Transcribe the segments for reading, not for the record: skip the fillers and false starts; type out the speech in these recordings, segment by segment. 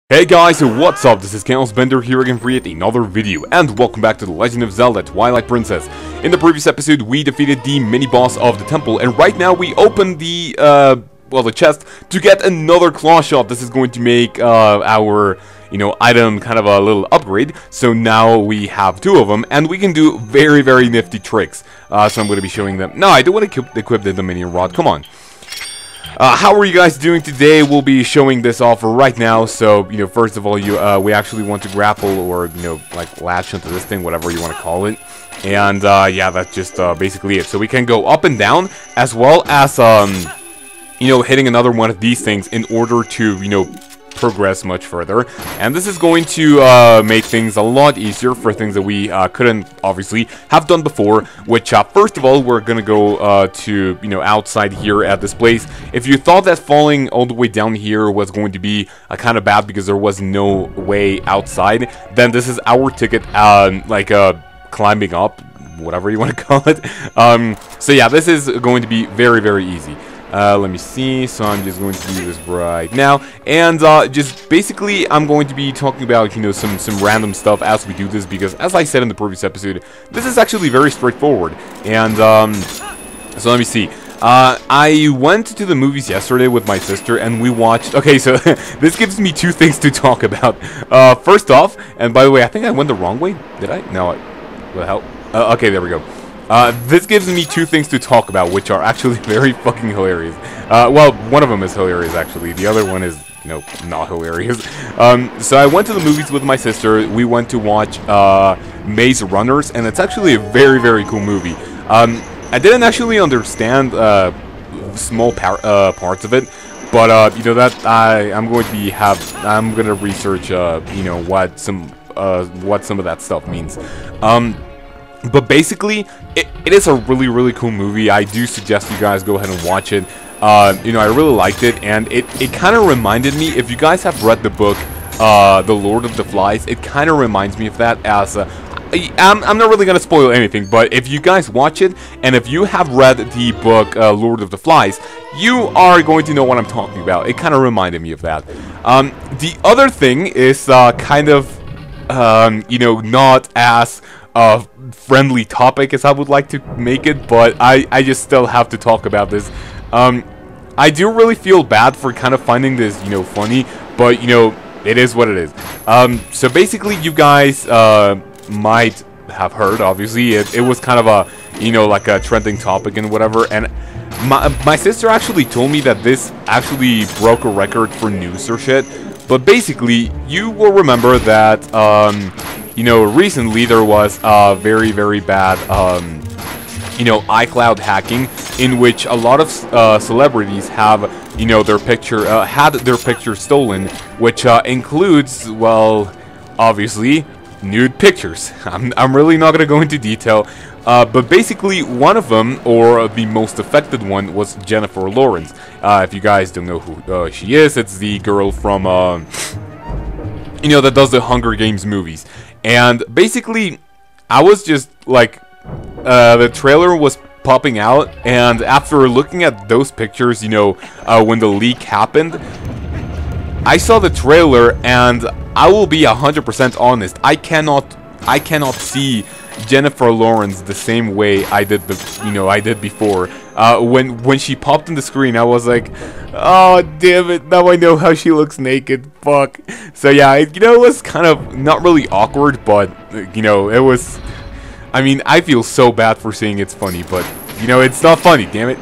Hey guys, what's up? This is kaozbender here again for yet another video, and welcome back to The Legend of Zelda Twilight Princess. In the previous episode, we defeated the mini-boss of the temple, and right now we opened the, the chest to get another claw shot. This is going to make, our, item kind of a little upgrade, so now we have two of them, and we can do very, very nifty tricks. So I'm going to be showing them. No, I don't want to equip the Dominion Rod, come on. How are you guys doing today? We'll be showing this off right now. So, first of all, we actually want to grapple or, like latch onto this thing, whatever you want to call it. And, yeah, that's just, basically it. So we can go up and down as well as, hitting another one of these things in order to, progress much further. And this is going to make things a lot easier for things that we couldn't obviously have done before, which first of all we're gonna go to outside here at this place. If you thought that falling all the way down here was going to be kind of bad because there was no way outside, then this is our ticket, climbing up, whatever you want to call it. So yeah, this is going to be very, very easy. Let me see, so I'm just going to do this right now, and just basically I'm going to be talking about, some random stuff as we do this, because as I said in the previous episode, this is actually very straightforward. And so let me see, I went to the movies yesterday with my sister, and we watched, okay, so this gives me two things to talk about. First off, and by the way, I think I went the wrong way, did I? No, what the hell? Okay, there we go. This gives me two things to talk about, which are actually very fucking hilarious. Well, one of them is hilarious, actually. The other one is, not hilarious. So I went to the movies with my sister. We went to watch, Maze Runners, and it's actually a very, very cool movie. I didn't actually understand, small parts of it, but, I'm going to research, what some of that stuff means. But basically, it is a really, really cool movie. I do suggest you guys go ahead and watch it. I really liked it, and it kind of reminded me, if you guys have read the book, The Lord of the Flies, it kind of reminds me of that as I'm not really going to spoil anything, but if you guys watch it, and if you have read the book, Lord of the Flies, you are going to know what I'm talking about. It kind of reminded me of that. The other thing is kind of, not as friendly topic as I would like to make it, but I just still have to talk about this. I do really feel bad for kind of finding this, funny, but, it is what it is. So basically, you guys, might have heard, obviously, it was kind of a, like a trending topic and whatever, and my sister actually told me that this actually broke a record for news or shit, but basically, you will remember that, recently there was very, very bad, iCloud hacking, in which a lot of celebrities have, their picture, had their picture stolen, which includes, well, obviously, nude pictures. I'm really not gonna go into detail, but basically one of them, or the most affected one, was Jennifer Lawrence. If you guys don't know who she is, it's the girl from, that does the Hunger Games movies. And basically, I was just like, the trailer was popping out, and after looking at those pictures, when the leak happened, I saw the trailer, and I will be 100% honest, I cannot see Jennifer Lawrence the same way I did before. When she popped on the screen, I was like, oh damn it, now I know how she looks naked, fuck. So yeah, it was kind of not really awkward, but it was, I mean, I feel so bad for saying it's funny, but it's not funny, damn it.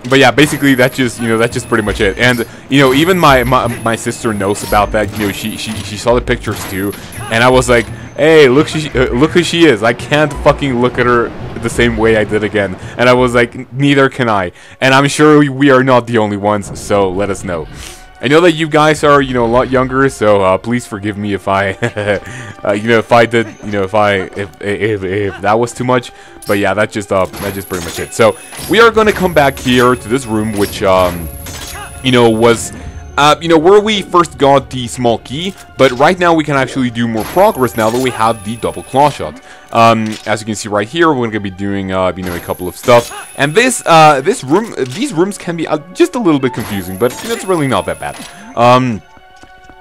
But yeah, basically that's just pretty much it. And even my sister knows about that. She saw the pictures too, and I was like, hey, look who she is. I can't fucking look at her the same way I did again. And I was like, neither can I. And I'm sure we are not the only ones, so let us know. I know that you guys are, a lot younger, so please forgive me if I, if I did, if that was too much. But yeah, that's just pretty much it. So we are gonna come back here to this room, which, was, where we first got the small key. But right now we can actually do more progress now that we have the double claw shot. As you can see right here, we're gonna be doing, a couple of stuff. And these rooms can be just a little bit confusing, but it's really not that bad.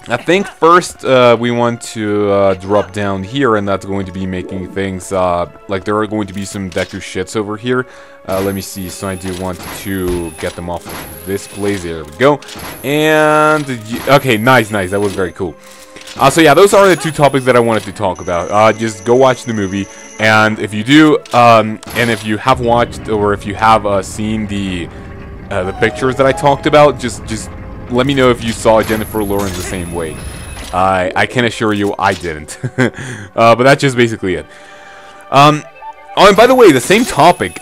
I think first we want to drop down here, and that's going to be making things like there are going to be some Deku shits over here. Let me see. So I do want to get them off of this place. There we go. And okay, nice. That was very cool. So yeah, those are the two topics that I wanted to talk about. Just go watch the movie, and if you do, and if you have watched or if you have seen the pictures that I talked about, just let me know if you saw Jennifer Lawrence the same way. I can assure you I didn't. But that's just basically it. Oh, and by the way, the same topic,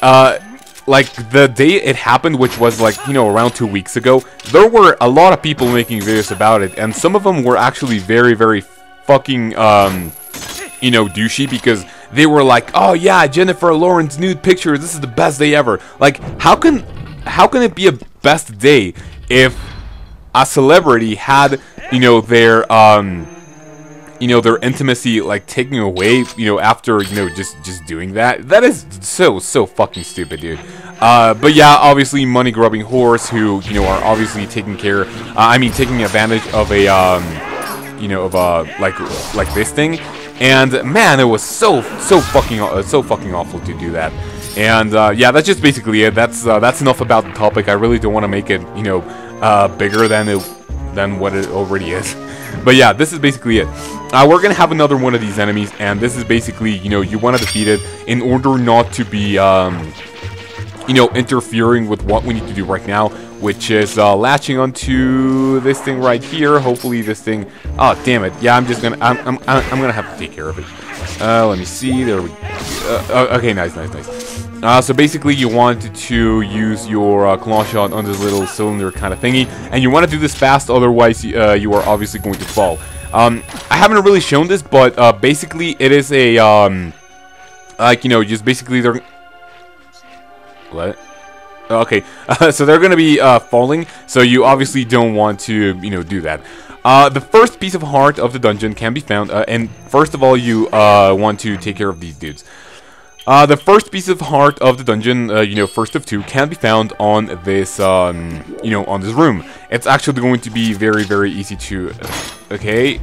like the day it happened, which was like, you know, around 2 weeks ago, there were a lot of people making videos about it, and some of them were actually very, very fucking, you know, douchey, because they were like, oh yeah, Jennifer Lawrence nude picture, this is the best day ever. Like, how can it be a best day if a celebrity had, you know, their intimacy, like, taken away, you know, after, you know, just doing that? That is so fucking stupid, dude. But yeah, obviously, money-grubbing whores who, you know, are obviously taking advantage of a, you know, of a, like this thing. And, man, it was so fucking awful to do that. And, yeah, that's just basically it. That's enough about the topic. I really don't want to make it, you know, bigger than what it already is. But yeah, this is basically it. We're gonna have another one of these enemies, and this is basically, you know, you want to defeat it in order not to be, you know, interfering with what we need to do right now, which is latching onto this thing right here. Hopefully, this thing. Oh, damn it! Yeah, I'm gonna have to take care of it. Let me see. There we. Okay, nice. So basically, you want to use your claw shot on this little cylinder kind of thingy, and you want to do this fast, otherwise you are obviously going to fall. I haven't really shown this, but basically it is a like, you know, just basically they're what? Okay, so they're gonna be falling, so you obviously don't want to, you know, do that. The first piece of heart of the dungeon can be found, and first of all, you want to take care of these dudes. The first piece of heart of the dungeon, you know, first of two, can be found on this, you know, on this room. It's actually going to be very, very easy to, okay,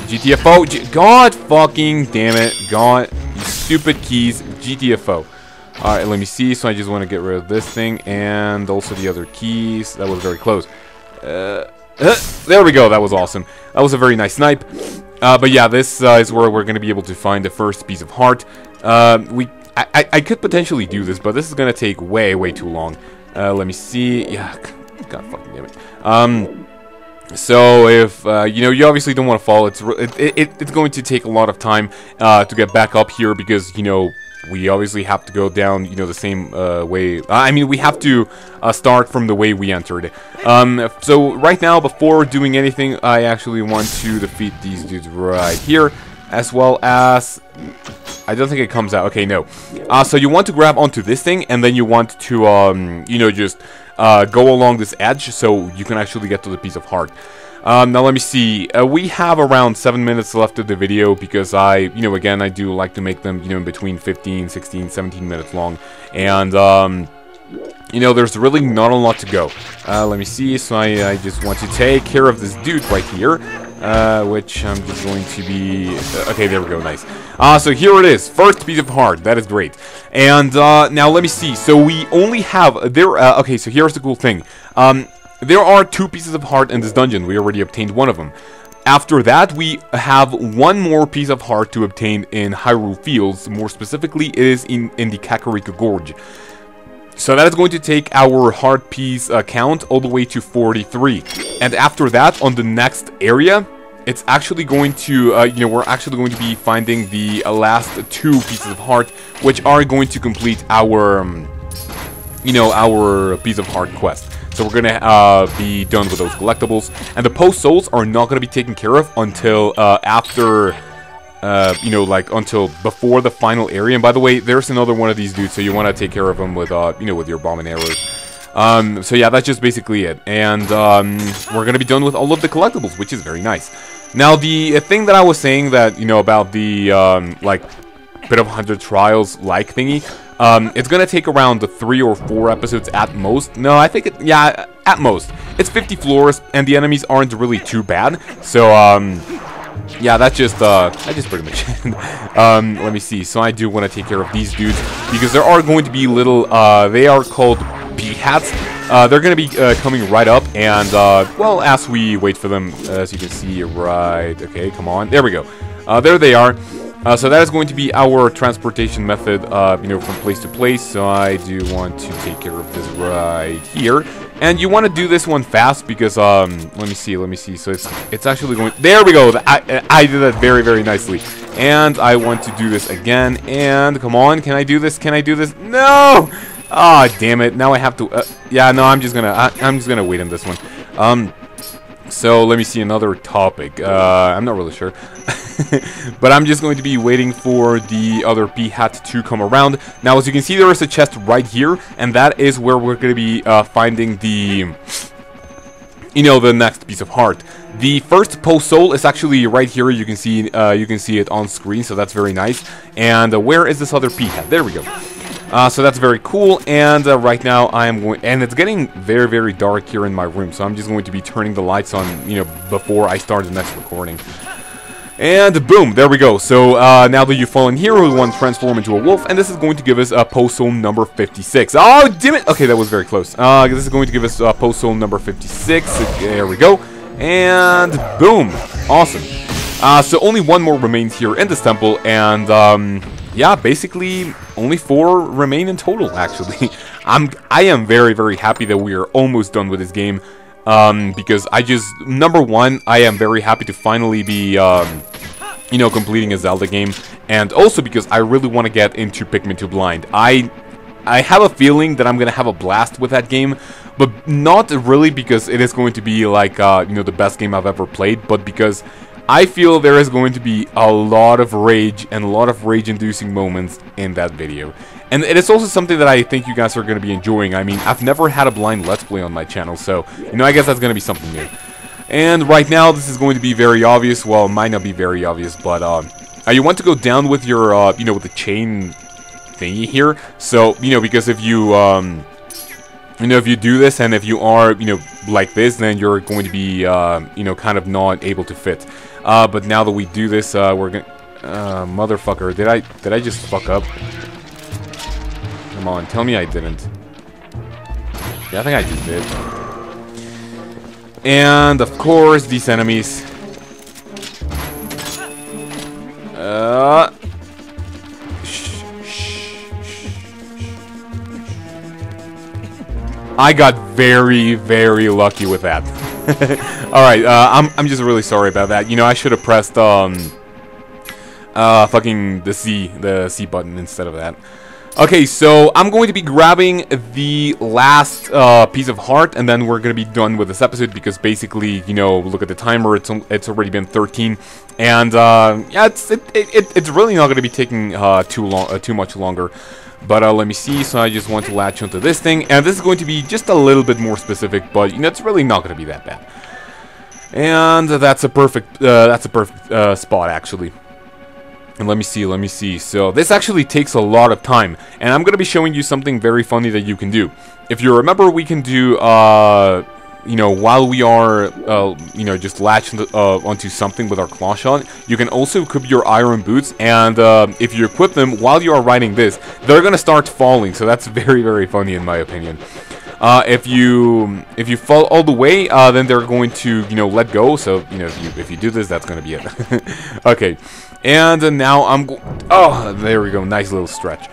GTFO, God fucking damn it, God, you stupid keys, GTFO. Alright, let me see, so I just want to get rid of this thing, and also the other keys. That was very close. There we go, that was awesome. That was a very nice snipe. But yeah, this is where we're going to be able to find the first piece of heart. I could potentially do this, but this is gonna take way too long. Let me see. Yeah, God fucking damn it. So if you know, you obviously don't want to fall. It's going to take a lot of time to get back up here, because, you know, we obviously have to go down, you know, the same way. I mean, we have to start from the way we entered. So right now, before doing anything, I actually want to defeat these dudes right here, as well as. I don't think it comes out. Okay, no. So you want to grab onto this thing, and then you want to, you know, just go along this edge so you can actually get to the piece of heart. Now let me see. We have around 7 minutes left of the video, because you know, again, I do like to make them, you know, in between 15, 16, 17 minutes long. And, you know, there's really not a lot to go. Let me see. So I just want to take care of this dude right here. Which I'm just going to be... okay, there we go, nice. So here it is, first piece of heart, that is great. And, now let me see, so we only have... okay, so here's the cool thing. There are 2 pieces of heart in this dungeon, we already obtained one of them. After that, we have one more piece of heart to obtain in Hyrule Fields, more specifically, it is in the Kakariko Gorge. So that is going to take our heart piece count all the way to 43. And after that, on the next area, it's actually going to, you know, we're actually going to be finding the last 2 pieces of heart, which are going to complete our, you know, our piece of heart quest. So we're gonna be done with those collectibles. And the post souls are not gonna be taken care of until after... you know, like, until before the final area. And by the way, there's another one of these dudes, so you want to take care of them with, you know, with your bomb and arrows. So yeah, that's just basically it. And, we're gonna be done with all of the collectibles, which is very nice. Now, the thing that I was saying that, you know, about the, like, bit of 100 trials like thingy, it's gonna take around 3 or 4 episodes at most. No, I think yeah, at most. It's 50 floors, and the enemies aren't really too bad. So, yeah, that's just pretty much it. Let me see. So I do want to take care of these dudes, because there are going to be little, they are called P-hats. They're going to be coming right up, and, well, as we wait for them, as you can see, right, okay, come on, there we go. There they are. So that is going to be our transportation method, you know, from place to place. So I do want to take care of this right here. And you want to do this one fast because, let me see. So it's actually going, there we go. I did that very, very nicely. And I want to do this again. And come on, can I do this? Can I do this? No! Ah, oh, damn it. Now I have to, yeah, no, I'm just gonna wait on this one. So let me see another topic. I'm not really sure. But I'm just going to be waiting for the other P-hat to come around. Now, as you can see, there is a chest right here, and that is where we're going to be finding the, you know, the next piece of heart. The first post soul is actually right here. You can see it on screen, so that's very nice. And where is this other P-hat? There we go. So that's very cool, and right now I am going, and it's getting very, very dark here in my room, so I'm just going to be turning the lights on, you know, before I start the next recording. And boom, there we go. So now that you've fallen here, we want to transform into a wolf, and this is going to give us post soul number 56. Oh, damn it! Okay, that was very close. This is going to give us post soul number 56. There we go. And boom, awesome. So only one more remains here in this temple, and yeah, basically only 4 remain in total. Actually, I am very, very happy that we are almost done with this game. Because number one, I am very happy to finally be, you know, completing a Zelda game, and also because I really want to get into Pikmin 2 Blind. I have a feeling that I'm gonna have a blast with that game, but not really because it is going to be like, you know, the best game I've ever played, but because I feel there is going to be a lot of rage and a lot of rage-inducing moments in that video. And it is also something that I think you guys are going to be enjoying. I mean, I've never had a blind Let's Play on my channel, so, you know, I guess that's going to be something new. And right now, this is going to be very obvious. Well, it might not be very obvious, but, you want to go down with your, you know, with the chain thingy here. So, you know, because if you, you know, if you do this, and if you are, you know, like this, then you're going to be, you know, kind of not able to fit. But now that we do this, we're gonna... motherfucker, did I just fuck up? Come on, tell me I didn't. Yeah, I think I just did. And, of course, these enemies. I got very, very lucky with that. Alright, I'm just really sorry about that. You know, I should have pressed, fucking the C button instead of that. Okay, so I'm going to be grabbing the last piece of heart, and then we're going to be done with this episode, because basically, you know, look at the timer, it's already been 13, and yeah, it's really not going to be taking too much longer. But let me see, so I just want to latch onto this thing, and this is going to be just a little bit more specific, but, you know, it's really not going to be that bad. And that's a perfect spot, actually. And let me see, so this actually takes a lot of time, and I'm going to be showing you something very funny that you can do. If you remember, we can do, you know, while we are, you know, just latched onto something with our claw shot, you can also equip your iron boots, and if you equip them while you are riding this, they're going to start falling, so that's very, very funny in my opinion. If you fall all the way, then they're going to, you know, let go, so, you know, if you do this, that's going to be it. Okay. And now oh, there we go, nice little stretch.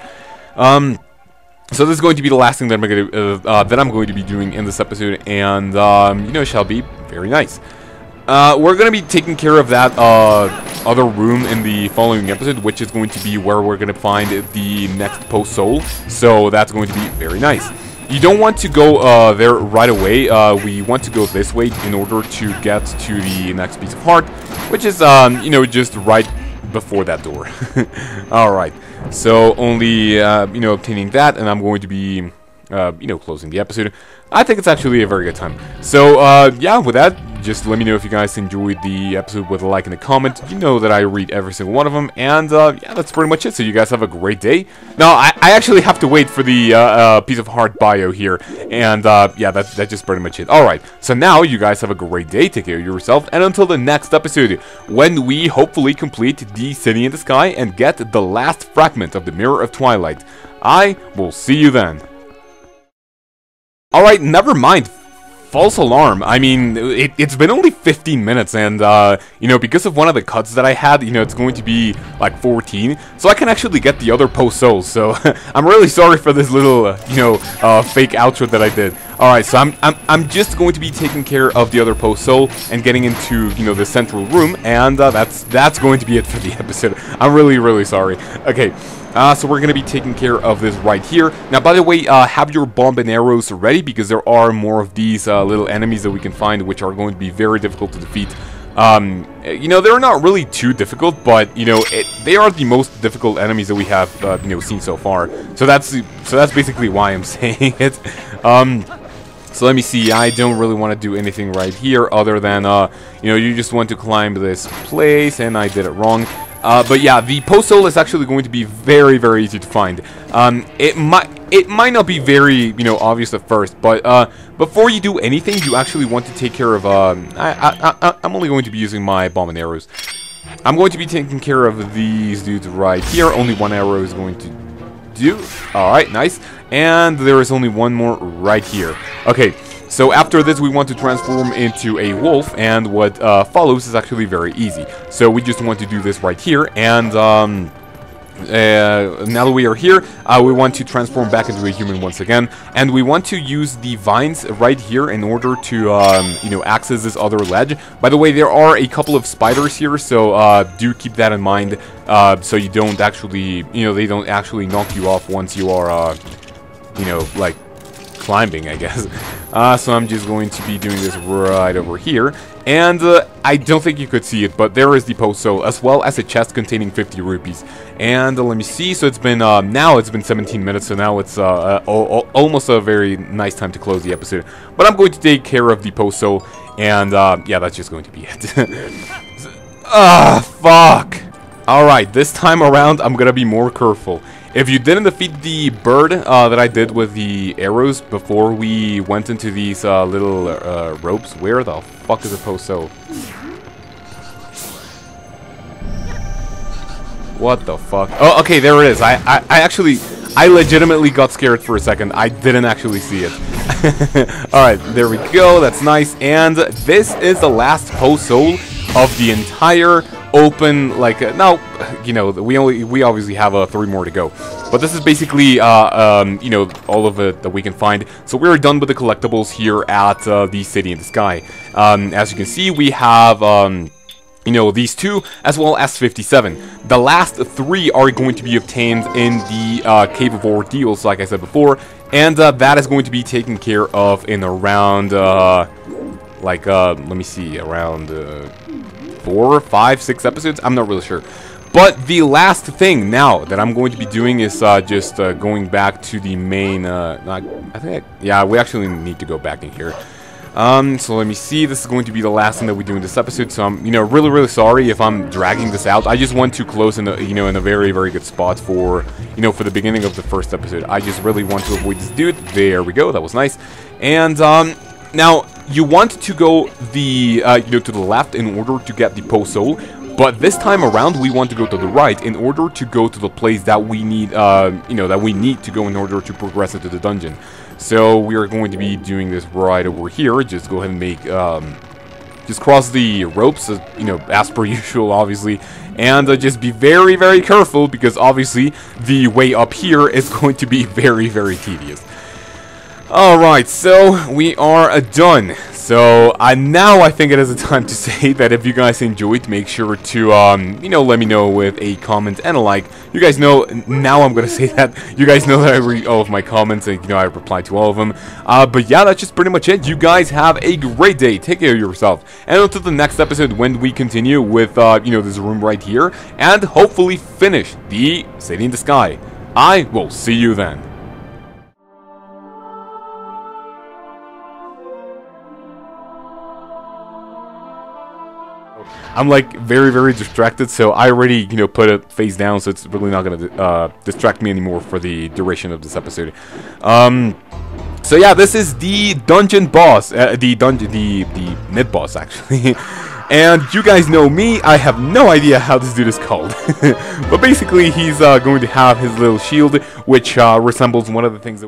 So this is going to be the last thing that I'm going to be doing in this episode, and you know, it shall be very nice. We're going to be taking care of that other room in the following episode, which is going to be where we're going to find the next post soul. So that's going to be very nice. You don't want to go there right away. We want to go this way in order to get to the next piece of heart, which is you know, just right before that door. Alright, so only you know, obtaining that, and I'm going to be you know, closing the episode. I think it's actually a very good time. So yeah, with that, just let me know if you guys enjoyed the episode with a like and a comment. You know that I read every single one of them, and yeah, that's pretty much it. So you guys have a great day. Now, I actually have to wait for the piece of heart bio here, and yeah, that's just pretty much it. Alright, so now you guys have a great day, take care of yourself, and until the next episode, when we hopefully complete the City in the Sky and get the last fragment of the Mirror of Twilight, I will see you then. Alright, never mind. False alarm. I mean, it's been only 15 minutes, and, you know, because of one of the cuts that I had, you know, it's going to be, like, 14, so I can actually get the other post-souls, so I'm really sorry for this little, you know, fake outro that I did. Alright, so I'm just going to be taking care of the other post-soul and getting into, you know, the central room, and, that's going to be it for the episode. I'm really sorry. Okay. So we're going to be taking care of this right here. Now, by the way, have your bomb and arrows ready, because there are more of these little enemies that we can find, which are going to be very difficult to defeat. You know, they're not really too difficult, but, you know, they are the most difficult enemies that we have, you know, seen so far. So that's basically why I'm saying it. So let me see, I don't really want to do anything right here other than, you know, you just want to climb this place, and I did it wrong. But yeah, the post-soul is actually going to be very easy to find. It might not be very, you know, obvious at first, but before you do anything, you actually want to take care of, I'm only going to be using my bomb and arrows. I'm going to be taking care of these dudes right here. Only one arrow is going to do. Alright, nice. And there is only one more right here. Okay. So after this, we want to transform into a wolf, and what follows is actually very easy. So we just want to do this right here, and now that we are here, we want to transform back into a human once again, and we want to use the vines right here in order to, you know, access this other ledge. By the way, there are a couple of spiders here, so do keep that in mind, so you don't actually, you know, they don't actually knock you off once you are, you know, like, climbing, I guess. So I'm just going to be doing this right over here, and I don't think you could see it, but there is the post-soul, as well as a chest containing 50 rupees. And let me see, so it's been, now it's been 17 minutes, so now it's almost a very nice time to close the episode. But I'm going to take care of the post-soul, and yeah, that's just going to be it. Fuck! Alright, this time around, I'm gonna be more careful. If you didn't defeat the bird that I did with the arrows before we went into these little ropes, where the fuck is the post-soul? What the fuck? Oh, okay, there it is. I legitimately got scared for a second. I didn't actually see it. Alright, there we go. That's nice. And this is the last post-soul of the entire open, like, now, you know, we obviously have 3 more to go, but this is basically, you know, all of it that we can find. So we're done with the collectibles here at the City in the Sky. As you can see, we have, you know, these 2, as well as 57. The last 3 are going to be obtained in the Cave of Ordeals, like I said before, and that is going to be taken care of in around, like, let me see, around 4, 5, 6 episodes. I'm not really sure. But the last thing now that I'm going to be doing is just going back to the main. Yeah, we actually need to go back in here. So let me see. This is going to be the last thing that we do in this episode. So I'm, you know, really sorry if I'm dragging this out. I just want to close in a, you know, in a very good spot for, you know, for the beginning of the first episode. I just really want to avoid this dude. There we go. That was nice. And now, you want to go the, you know, to the left in order to get the post-soul, but this time around we want to go to the right in order to go to the place that we need, you know, that we need to go in order to progress into the dungeon. So we are going to be doing this right over here. Just go ahead and make, just cross the ropes, you know, as per usual, obviously, and just be very careful, because obviously the way up here is going to be very tedious. Alright, so we are done. So now I think it is a time to say that if you guys enjoyed, make sure to, you know, let me know with a comment and a like. You guys know, now I'm gonna say that, you guys know that I read all of my comments and, you know, I reply to all of them. But yeah, that's just pretty much it. You guys have a great day. Take care of yourself. And until the next episode when we continue with, you know, this room right here, and hopefully finish the City in the Sky. I will see you then. I'm like very distracted, so I already, you know, put it face down, so it's really not gonna distract me anymore for the duration of this episode. So yeah, this is the dungeon boss, the mid boss actually. And you guys know me, I have no idea how this dude is called. But basically, he's going to have his little shield, which resembles one of the things that